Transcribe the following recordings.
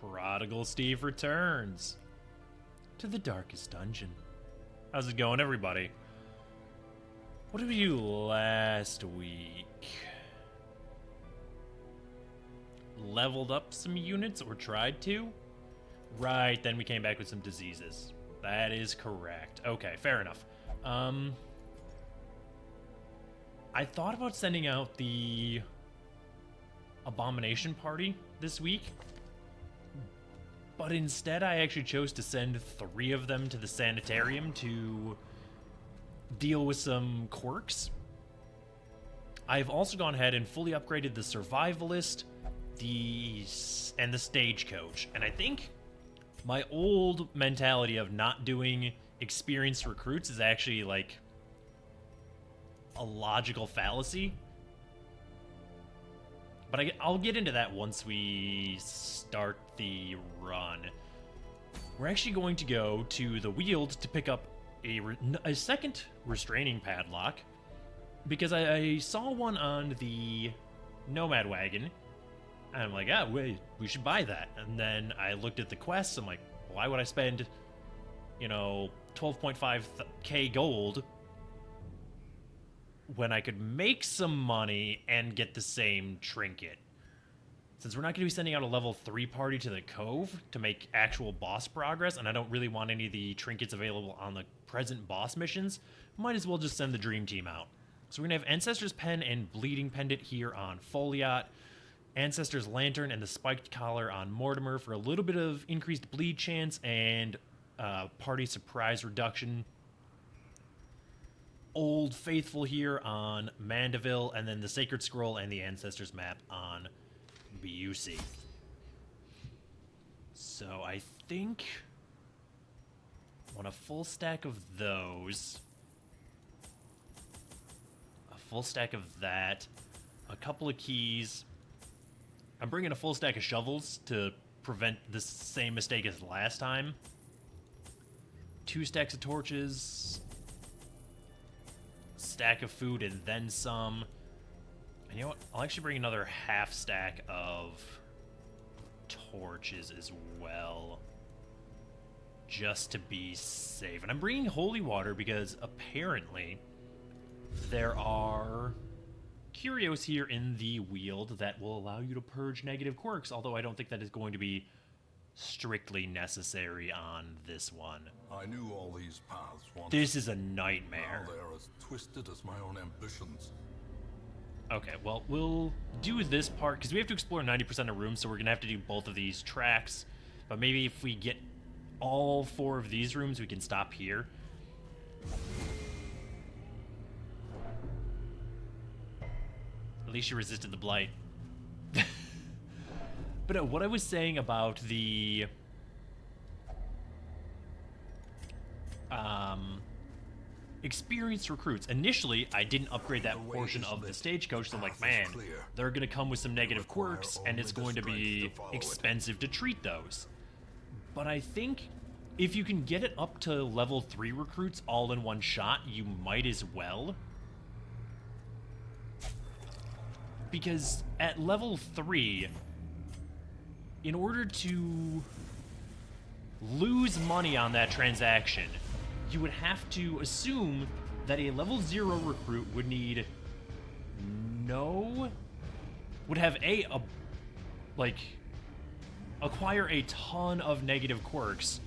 Prodigal Steve returns to the darkest dungeon. How's it going, everybody? What did we do last week? Leveled up some units, or tried to? Right, then we came back with some diseases. That is correct. Okay, fair enough. I thought about sending out the Abomination Party this week, but instead I actually chose to send 3 of them to the sanitarium to deal with some quirks. I've also gone ahead and fully upgraded the Survivalist, and the Stagecoach, and I think my old mentality of not doing experienced recruits is actually like a logical fallacy. But I'll get into that once we start the run. We're actually going to go to the Weald to pick up a second restraining padlock, because I saw one on the Nomad Wagon, and I'm like, wait, we should buy that. And then I looked at the quests, I'm like, why would I spend, 12.5k gold when I could make some money and get the same trinket? Since we're not going to be sending out a level 3 party to the Cove to make actual boss progress, and I don't really want any of the trinkets available on the present boss missions, might as well just send the Dream Team out. So we're going to have Ancestor's Pen and Bleeding Pendant here on Foliot, Ancestor's Lantern and the Spiked Collar on Mortimer for a little bit of increased bleed chance and party surprise reduction. Old Faithful here on Mandeville, and then the Sacred Scroll and the Ancestors map on Busey. So I think I want a full stack of those, a full stack of that, a couple of keys. I'm bringing a full stack of shovels to prevent the same mistake as last time. 2 stacks of torches, stack of food, and then some. And you know what? I'll actually bring another half stack of torches as well, just to be safe. And I'm bringing holy water because apparently there are curios here in the Weald that will allow you to purge negative quirks, although I don't think that is going to be strictly necessary on this one. I knew all these paths once. This is a nightmare. Now they're as twisted as my own ambitions. Okay, well, we'll do this part, because we have to explore 90% of rooms, so we're going to have to do both of these tracks. But maybe if we get all 4 of these rooms, we can stop here. At least you resisted the blight. But what I was saying about the experienced recruits. Initially, I didn't upgrade that portion of the Stagecoach, so I'm like, man, they're going to come with some negative quirks, and it's going to be expensive to treat those. But I think if you can get it up to level 3 recruits all in one shot, you might as well. Because at level 3, in order to lose money on that transaction, you would have to assume that a level 0 recruit would need acquire a ton of negative quirks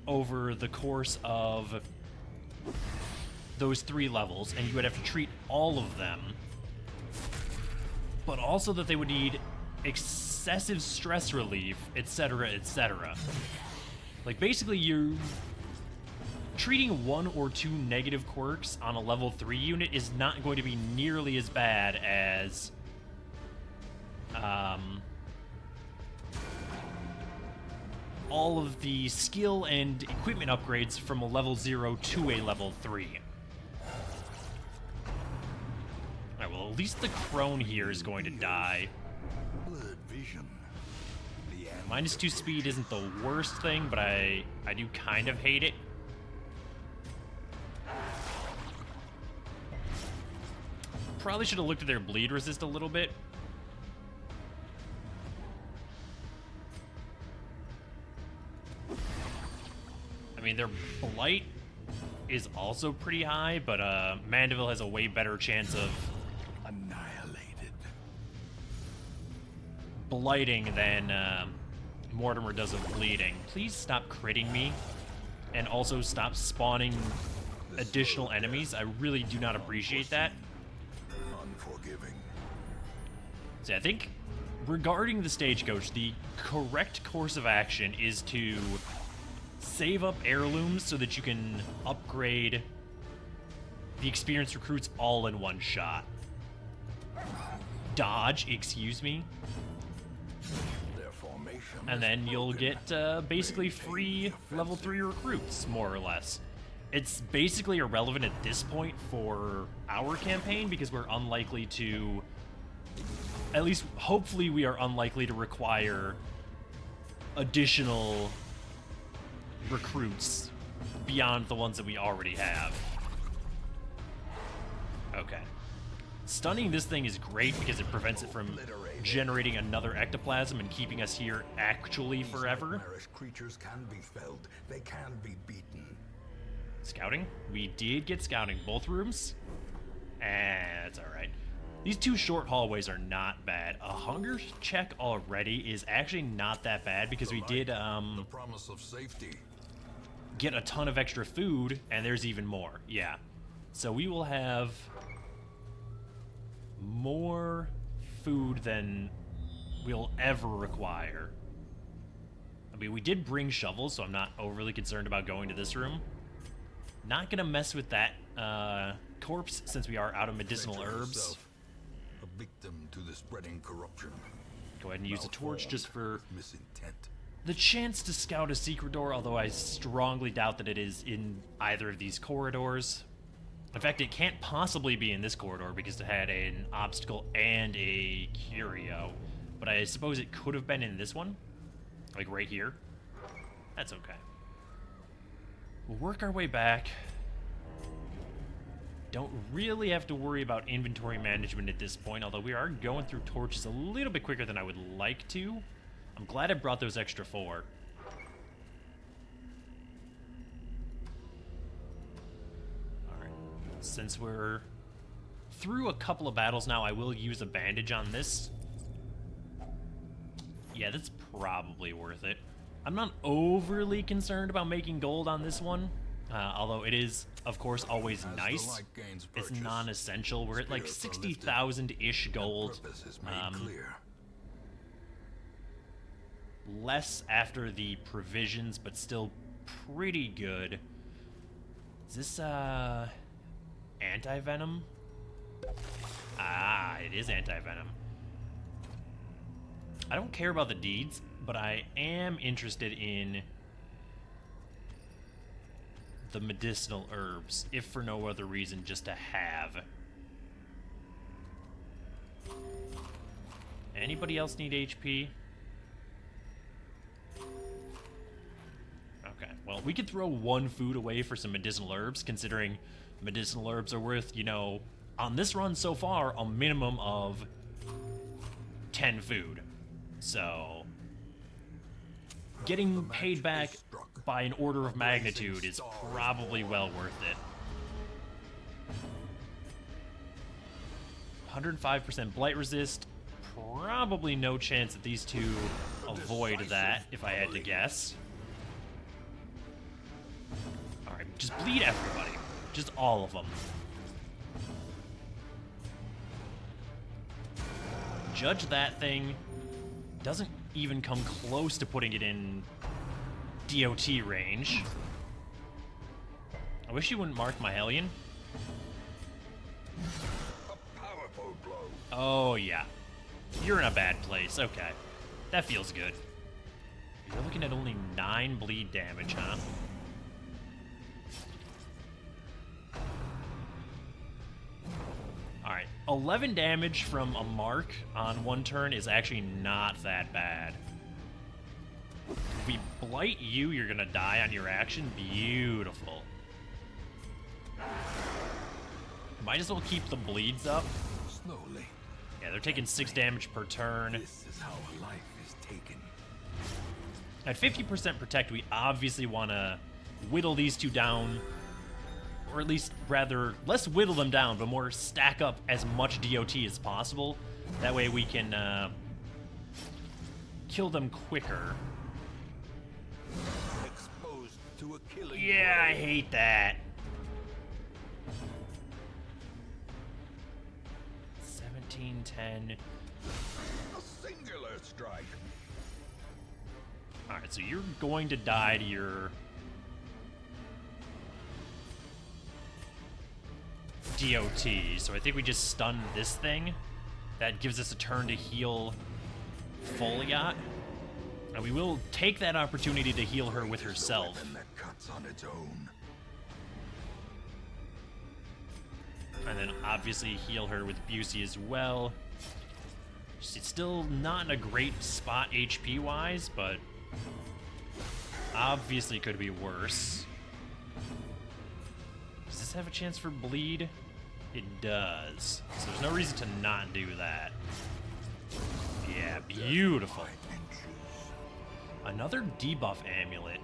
over the course of those 3 levels, and you would have to treat all of them. But also that they would need excessive stress relief, etc., etc. Like, basically, you're treating 1 or 2 negative quirks on a level 3 unit is not going to be nearly as bad as all of the skill and equipment upgrades from a level 0 to a level 3. Alright, well, at least the crone here is going to die. -2 speed isn't the worst thing, but I do kind of hate it. Probably should have looked at their bleed resist a little bit. mean, their blight is also pretty high, but Mandeville has a way better chance of Annihilated. blighting than Mortimer does of bleeding. Please stop critting me, and also stop spawning additional enemies. I really do not appreciate that. Unforgiving. So I think regarding the stagecoach, the correct course of action is to save up heirlooms so that you can upgrade the experienced recruits all in one shot. Dodge, excuse me. Their formation. And then you'll get basically free level 3 recruits, more or less. It's basically irrelevant at this point for our campaign because we're unlikely to, at least hopefully we are unlikely to require additional recruits beyond the ones that we already have. Okay. Stunning this thing is great because it prevents it from generating another ectoplasm and keeping us here actually forever. Nightmarish creatures can be felled. They can be beaten. Scouting? We did get scouting. Both rooms? That's alright. These two short hallways are not bad. A hunger check already is actually not that bad because we did The promise of safety. get a ton of extra food, and there's even more. Yeah. So we will have more food than we'll ever require. I mean, we did bring shovels, so I'm not overly concerned about going to this room. Not gonna mess with that corpse since we are out of medicinal Nature herbs. herself, a victim to the spreading corruption. Go ahead and use a torch just for Misintent. the chance to scout a secret door, although I strongly doubt that it is in either of these corridors. In fact, it can't possibly be in this corridor because it had an obstacle and a curio. But I suppose it could have been in this one. Like right here. That's okay. We'll work our way back. Don't really have to worry about inventory management at this point, although we are going through torches a little bit quicker than I would like to. I'm glad I brought those extra 4. Alright. Since we're through a couple of battles now, I will use a bandage on this. Yeah, that's probably worth it. I'm not overly concerned about making gold on this one, although it is, of course, always As the nice. light gains It's purchase, non-essential. We're at like spirits are lifted, 60,000-ish gold. Purpose is made clear. Less after the provisions, but still pretty good. Is this, anti-venom? Ah, it is anti-venom. I don't care about the deeds, but I am interested in the medicinal herbs, if for no other reason, just to have. Anybody else need HP? Okay, well, we could throw 1 food away for some medicinal herbs, considering medicinal herbs are worth, you know, on this run so far, a minimum of 10 food. So, getting paid back by an order of magnitude is probably well worth it. 105% blight resist. Probably no chance that these two avoid that, if I had to guess. Alright, just bleed everybody. Just all of them. Judge that thing. Doesn't even come close to putting it in DOT range. I wish you wouldn't mark my Hellion. A powerful blow. Oh, yeah. You're in a bad place. Okay. That feels good. You're looking at only 9 bleed damage, huh? Alright. 11 damage from a mark on 1 turn is actually not that bad. If we blight you, you're gonna die on your action. Beautiful. Might as well keep the bleeds up. Slowly. Yeah, they're taking 6 damage per turn. This is how life is taken. At 50% protect, we obviously want to whittle these two down, or at least rather less whittle them down, but more stack up as much DOT as possible. That way we can kill them quicker. Exposed to a killing Yeah, I hate that. 1710. a singular strike. Alright, so you're going to die to your DOT. So I think we just stun this thing. That gives us a turn to heal Foliot. And we will take that opportunity to heal her with herself. Weapon that cuts on its own. And then obviously heal her with Busey as well. She's still not in a great spot HP-wise, but obviously could be worse. Does this have a chance for bleed? It does. So there's no reason to not do that. Yeah, beautiful. Another debuff amulet.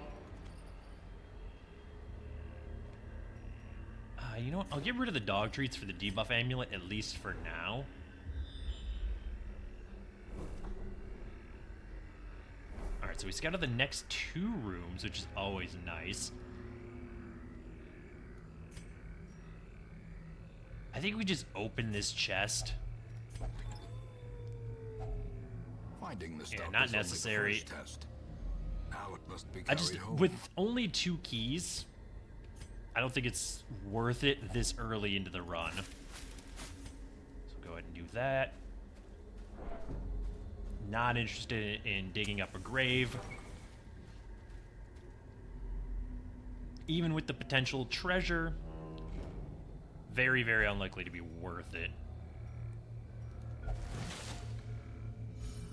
You know what? I'll get rid of the dog treats for the debuff amulet, at least for now. Alright, so we scouted the next 2 rooms, which is always nice. I think we just open this chest. Finding the stuff Yeah, not was only the necessary. first test. Now it must be I just, carried home. with only 2 keys, I don't think it's worth it this early into the run. So go ahead and do that. Not interested in digging up a grave. Even with the potential treasure, very, very unlikely to be worth it.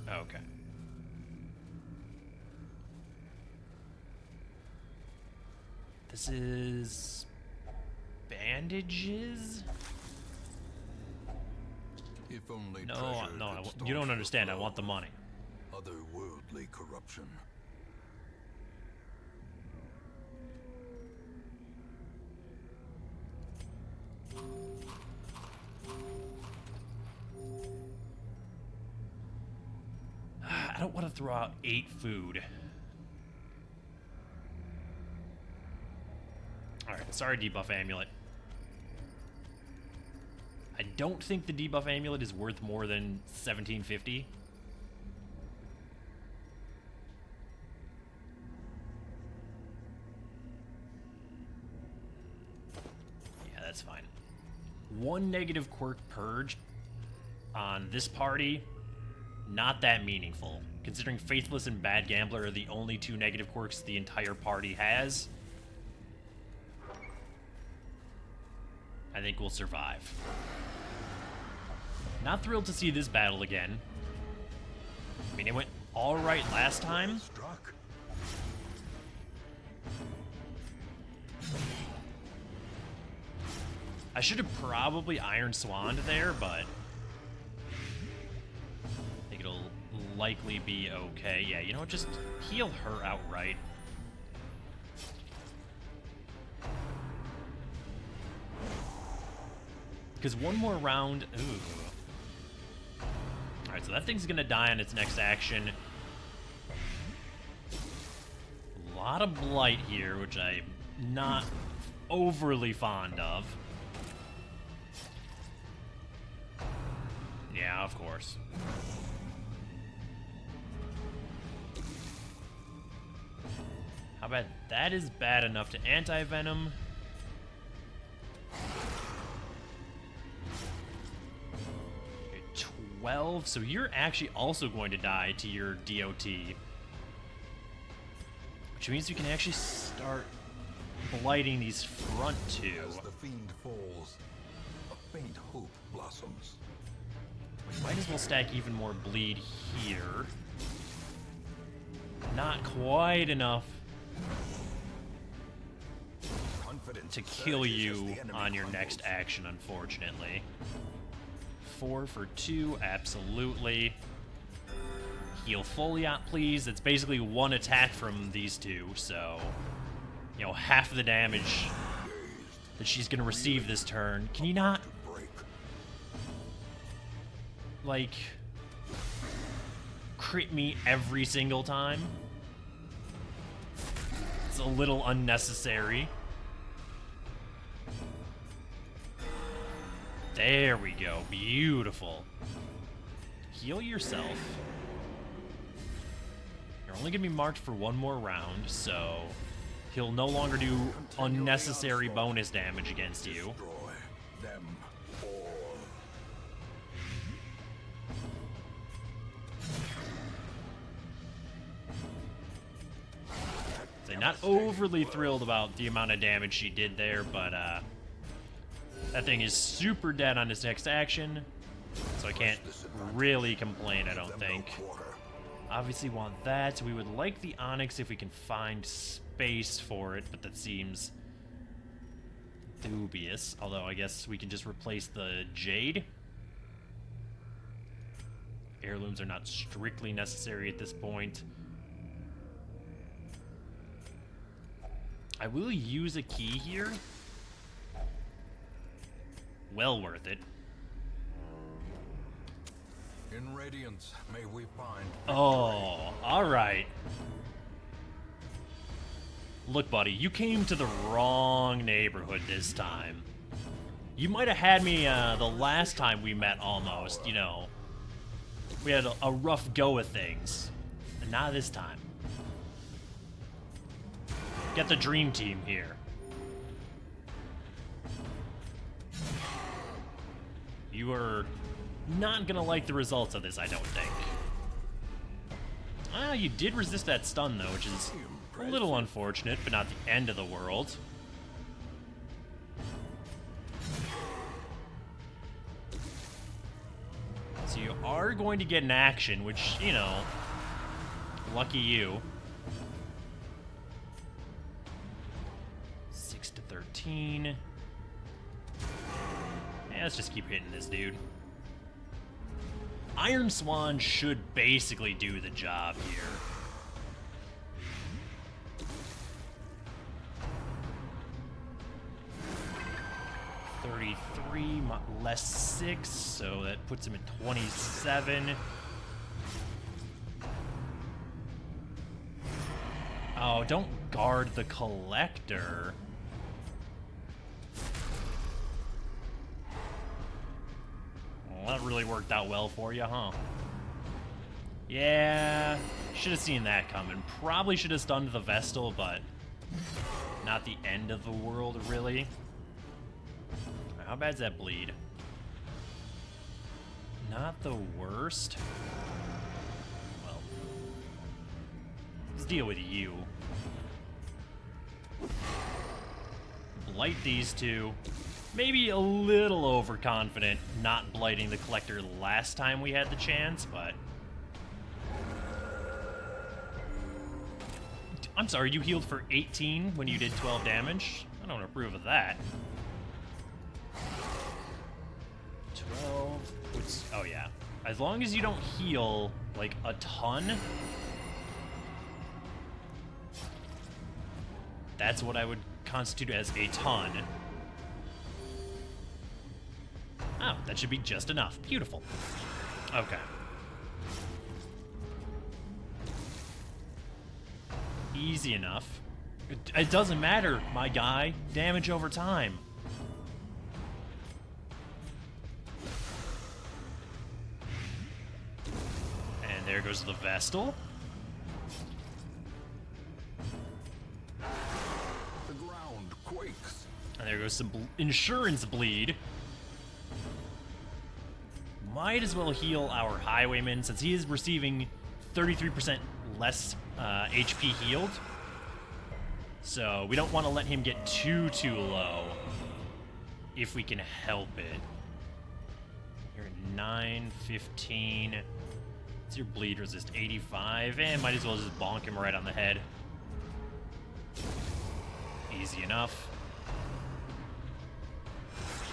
Okay. This is bandages? If only No, treasure no, could you don't staunch understand. the I want the flow money. of otherworldly corruption. I don't want to throw out 8 food. Alright, sorry, debuff amulet. I don't think the debuff amulet is worth more than $17.50. Yeah, that's fine. 1 negative quirk purge on this party, not that meaningful. Considering Faithless and Bad Gambler are the only 2 negative quirks the entire party has, I think we'll survive. Not thrilled to see this battle again. I mean, it went alright last time. Struck. I should have probably Iron Swanned there, but I think it'll likely be okay. Yeah, you know what? Just heal her outright. Because one more round... Ooh. Alright, so that thing's gonna die on its next action. A lot of blight here, which I'm not overly fond of. Yeah, of course. How about that is bad enough to anti-venom. 12, so you're actually also going to die to your DOT. Which means we can actually start blighting these front 2. As the fiend falls, a faint hope blossoms. We might as well stack even more bleed here. Not quite enough Confidence to kill surges as you the enemy on your crumbles. next action, unfortunately. 4 for 2, absolutely. Heal Foliot, please. It's basically 1 attack from these 2, so you know, half the damage that she's gonna receive this turn. Can you not, like, crit me every single time? It's a little unnecessary. There we go. Beautiful. Heal yourself. You're only going to be marked for one more round, so he'll no longer do unnecessary bonus damage against you. Destroy them all. So not overly thrilled about the amount of damage she did there, but that thing is super dead on his next action, so I can't really complain, I don't think. Obviously want that. We would like the Onyx if we can find space for it, but that seems dubious. Although I guess we can just replace the Jade. Heirlooms are not strictly necessary at this point. I will use a key here. Well worth it. In Radiance, may we find... Oh, alright. Look, buddy, you came to the wrong neighborhood this time. You might have had me the last time we met almost, you know. We had a rough go of things. And not this time. Get the dream team here. You are not gonna like the results of this, I don't think. Well, you did resist that stun, though, which is a little unfortunate, but not the end of the world. So you are going to get an action, which, you know, lucky you. 6 to 13. Yeah, let's just keep hitting this dude. Iron Swan should basically do the job here. Less 6, so that puts him at 27. Oh, don't guard the Collector. Well, that really worked out well for you, huh? Yeah, should have seen that coming. Probably should have stunned the Vestal, but not the end of the world, really. How bad's that bleed? Not the worst. Well, let's deal with you. Blight these two. Maybe a little overconfident not blighting the Collector last time we had the chance, but... I'm sorry, you healed for 18 when you did 12 damage? I don't approve of that. 12... Oh yeah. As long as you don't heal, like, a ton... That's what I would constitute as a ton. Oh, that should be just enough. Beautiful. Okay. Easy enough. It doesn't matter, my guy. Damage over time. And there goes the Vestal. The ground quakes. And there goes some insurance bleed. Might as well heal our Highwayman since he is receiving 33% less HP healed. So we don't want to let him get too low if we can help it. You're at 9, 15. What's your bleed resist? 85. And might as well just bonk him right on the head. Easy enough.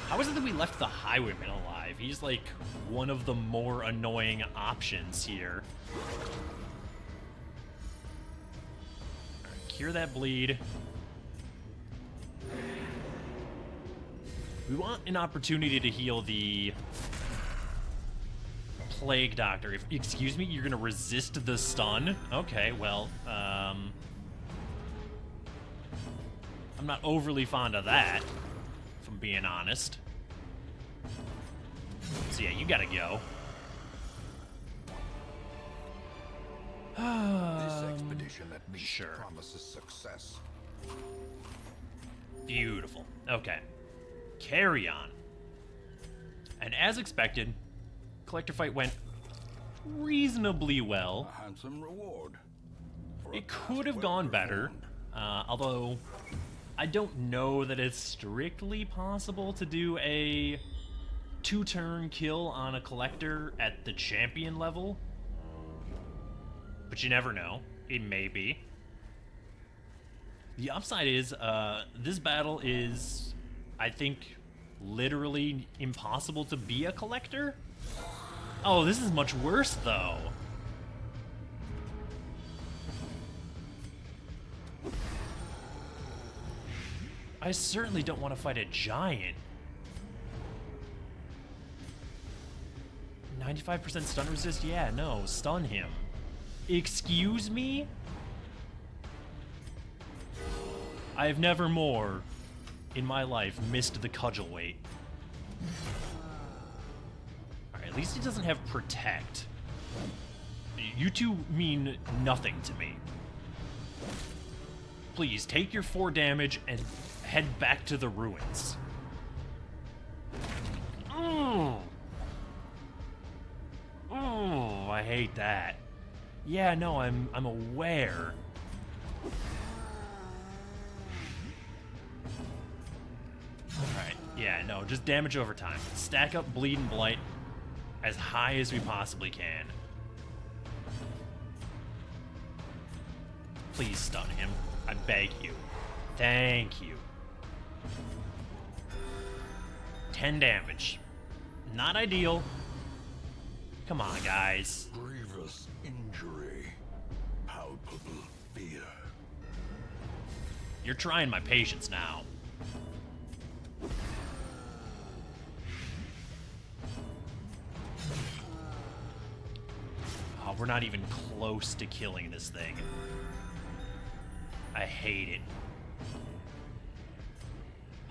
How is it that we left the Highwayman alive? He's like one of the more annoying options here. Alright, cure that bleed. We want an opportunity to heal the Plague Doctor. Excuse me, you're gonna resist the stun? Okay, well, I'm not overly fond of that, if I'm being honest. So yeah, you gotta go. This expedition at least Sure. promises success. Beautiful. Okay. Carry on. And as expected, Collector Fight went reasonably well. A handsome reward. for a It task could have well gone better, performed. although I don't know that it's strictly possible to do a 2-turn kill on a Collector at the champion level. But you never know. It may be. The upside is, this battle is, I think, literally impossible to be a Collector. Oh, this is much worse, though. I certainly don't want to fight a giant. 95% stun resist? Yeah, no, stun him. Excuse me? I have never more in my life missed the cudgel weight. Alright, at least he doesn't have protect. You two mean nothing to me. Please, take your 4 damage and head back to the ruins. Oh, I hate that. Yeah, no, I'm aware. Alright, yeah, no, just damage over time. Stack up Bleed and Blight as high as we possibly can. Please stun him. I beg you. Thank you. 10 damage. Not ideal. Come on, guys. Grievous injury. Palpable fear. You're trying my patience now. Oh, we're not even close to killing this thing. I hate it.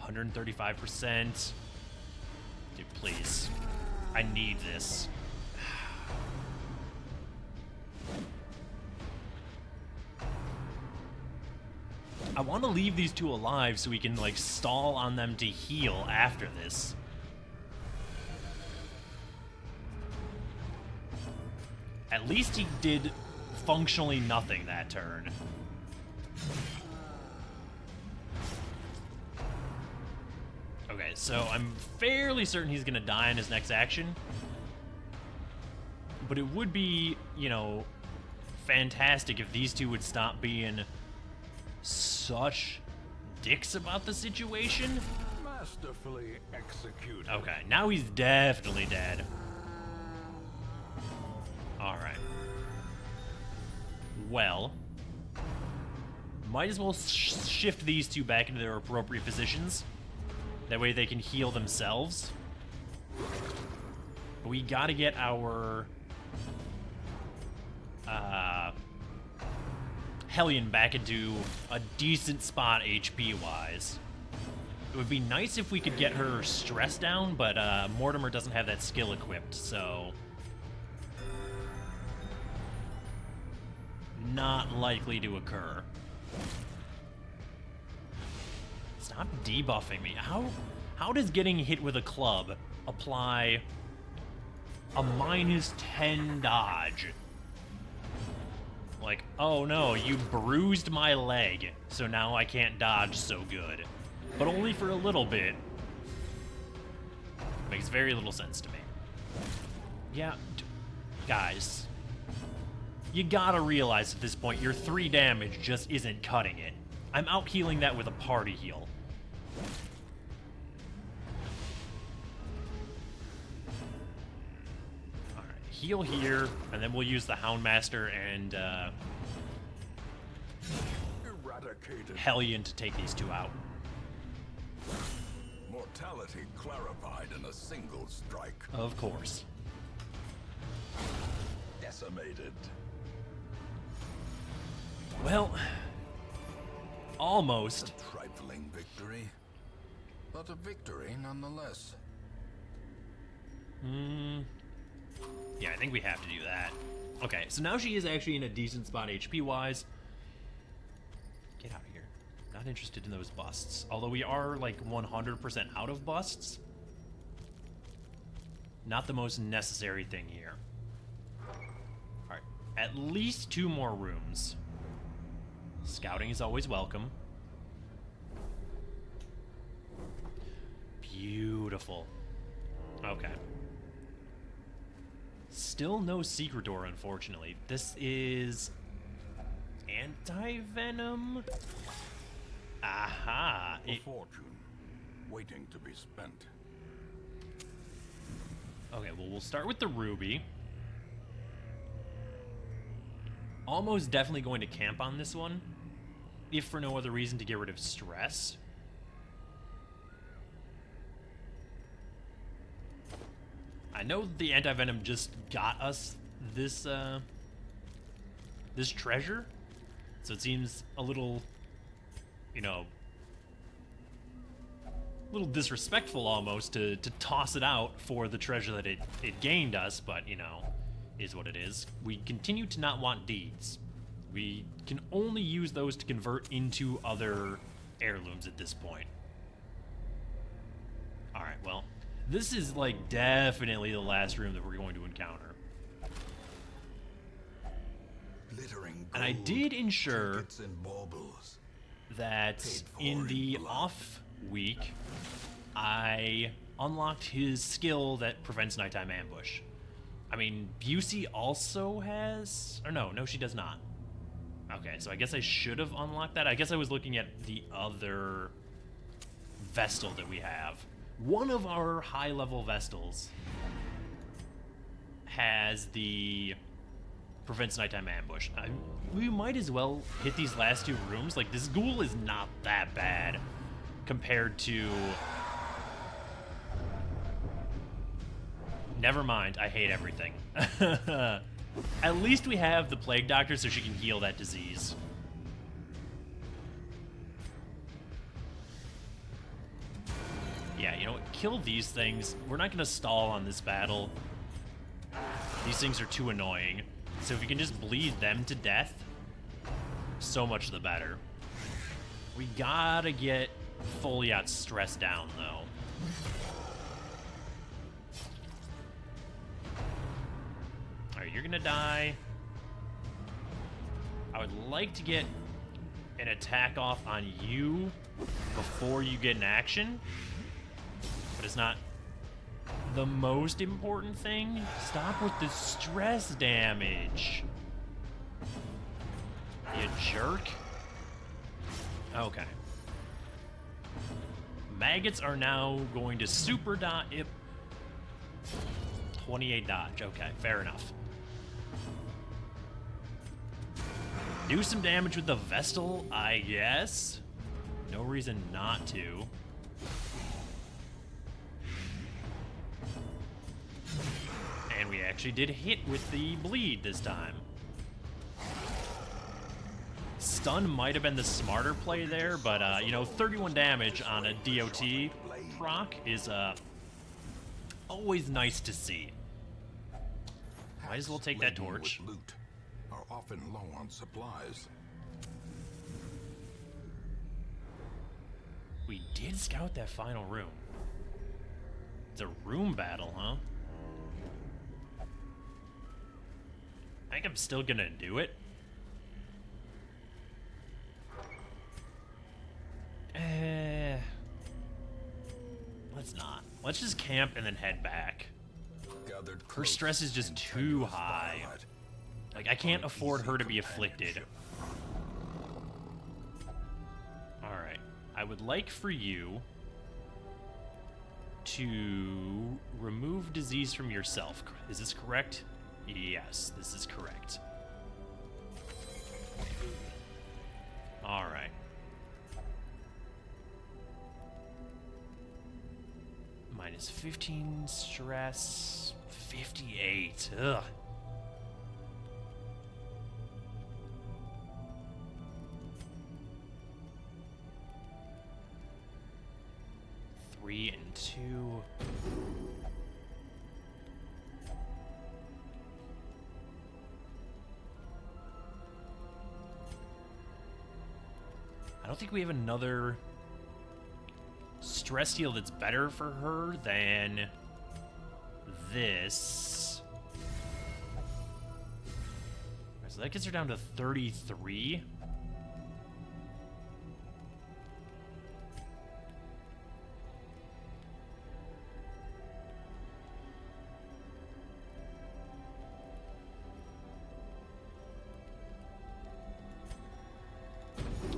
135%. Dude, please. I need this. I want to leave these two alive so we can, like, stall on them to heal after this. At least he did functionally nothing that turn. Okay, so I'm fairly certain he's gonna die in his next action. But it would be, you know, fantastic if these two would stop being such dicks about the situation. Masterfully executed. Okay, now he's definitely dead. Alright. Well, might as well shift these two back into their appropriate positions. That way they can heal themselves. But we gotta get our Hellion back into a decent spot HP-wise. It would be nice if we could get her stress down, but Mortimer doesn't have that skill equipped, so not likely to occur. Stop debuffing me. How does getting hit with a club apply a -10 dodge? Like, oh no, you bruised my leg, so now I can't dodge so good. But only for a little bit. Makes very little sense to me. Yeah, guys. You gotta realize at this point, your 3 damage just isn't cutting it. I'm out healing that with a party heal. Alright, heal here, and then we'll use the Houndmaster and Eradicated. Hellion to take these two out. More Mortality clarified in a single strike. Of course. Decimated. Well, almost. A trifling victory, but a victory nonetheless. Yeah, I think we have to do that. Okay, so now she is actually in a decent spot HP-wise. Get out of here. Not interested in those busts. Although we are, like, 100% out of busts. Not the most necessary thing here. Alright, at least 2 more rooms. Scouting is always welcome. Beautiful. Okay. Still no secret door, unfortunately. This is anti-venom. Aha. A fortune waiting to be spent. Okay, well, we'll start with the ruby. Almost definitely going to camp on this one, if for no other reason to get rid of stress. I know the anti-venom just got us this this treasure, so it seems a little, you know, a little disrespectful almost to toss it out for the treasure that it gained us, but, you know, is what it is. We continue to not want deeds. We can only use those to convert into other heirlooms at this point. Alright, well, this is, like, definitely the last room that we're going to encounter. Glittering And I gold, did ensure trinkets and baubles. that Paid for in in the blood. off week, I unlocked his skill that prevents nighttime ambush. I mean, Busey also has... Or no, she does not. Okay, so I guess I should have unlocked that. I guess I was looking at the other Vestal that we have. One of our high-level Vestals has the prevents nighttime ambush. We might as well hit these last 2 rooms. Like, this ghoul is not that bad compared to... Never mind, I hate everything. At least we have the Plague Doctor so she can heal that disease. Yeah, you know what? Kill these things. We're not going to stall on this battle. These things are too annoying. So if you can just bleed them to death, so much the better. We gotta get Foliot's stress down, though. Alright, you're gonna die. I would like to get an attack off on you before you get an action, but it's not the most important thing. Stop with the stress damage, you jerk. Okay. Maggots are now going to super dodge. 28 dodge. Okay, fair enough. Do some damage with the Vestal, I guess. No reason not to. And we actually did hit with the bleed this time. Stun might have been the smarter play there, but, you know, 31 damage on a DOT proc is, always nice to see. Might as well take that Laden torch. with loot are often low on supplies. We did scout that final room. It's a room battle, huh? I think I'm still gonna do it. Let's not. Let's just camp and then head back. Gathered Her close stress is just in too tenuous high. twilight. Like, I can't afford Uneasy her to be afflicted. companionship. Alright. I would like for you to remove disease from yourself. Is this correct? Yes, this is correct. Alright. Minus 15 stress. 58. Ugh. Three and 2. I don't think we have another stress heal that's better for her than this. Alright, so that gets her down to 33.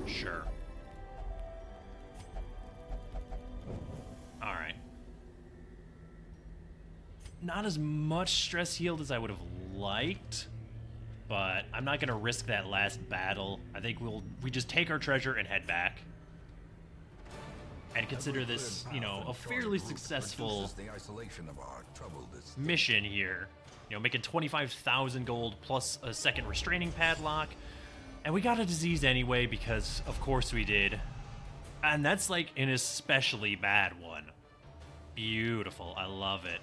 Sure. Alright. Not as much stress healed as I would have liked, but I'm not going to risk that last battle. I think we just take our treasure and head back. And consider this, you know, a fairly successful mission here. You know, making 25,000 gold plus a second restraining padlock. And we got a disease anyway because, of course, we did. And that's like an especially bad one. Beautiful. I love it.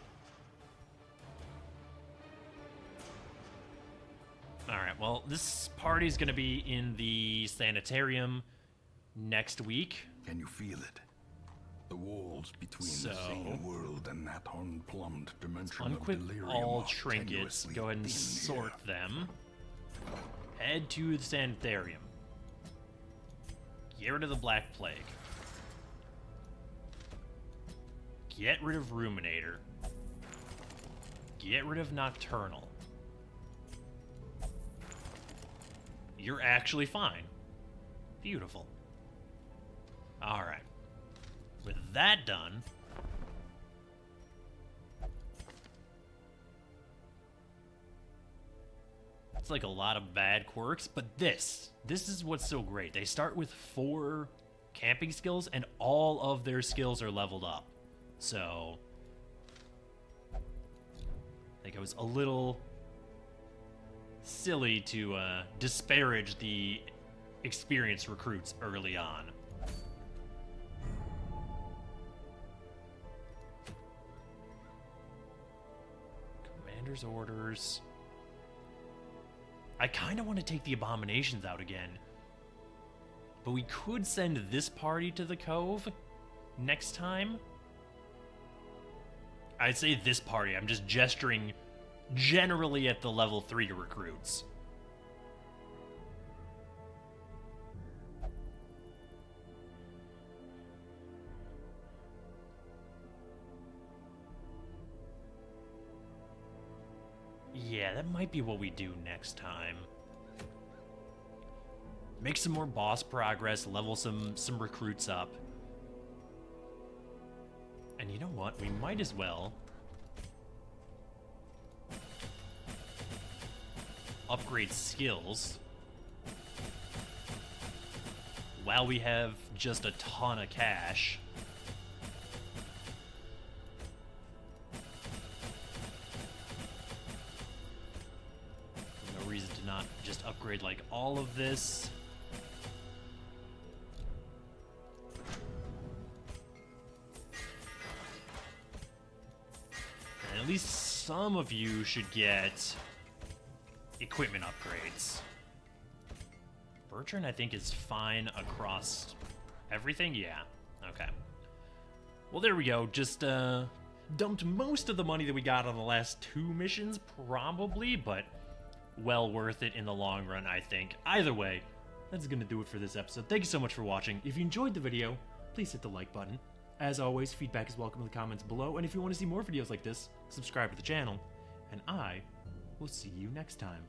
Alright, well, this party's going to be in the sanitarium next week. Can you feel it? The walls between the sane world and that unplumbed dimension of Unquip delirium all are trinkets. tenuously Go ahead and thin sort here. them. Head to the sanitarium. Get rid of the Black Plague. Get rid of Ruminator. Get rid of Nocturnal. You're actually fine. Beautiful. Alright. With that done, it's like a lot of bad quirks, but this is what's so great. They start with 4 camping skills, and all of their skills are leveled up. So, I think I was a little silly to disparage the experienced recruits early on. Commander's orders. I kind of want to take the abominations out again. But we could send this party to the cove next time. I'd say this party. I'm just gesturing generally at the level 3 recruits. Yeah, that might be what we do next time. Make some more boss progress, level some recruits up. And you know what? We might as well upgrade skills while we have just a ton of cash. No reason to not just upgrade like all of this. And at least some of you should get equipment upgrades. Bertrand, I think, is fine across everything. Yeah. Okay. Well, there we go. Just dumped most of the money that we got on the last 2 missions, probably, but well worth it in the long run, I think. Either way, that's going to do it for this episode. Thank you so much for watching. If you enjoyed the video, please hit the like button. As always, feedback is welcome in the comments below, and if you want to see more videos like this, subscribe to the channel, and I will see you next time.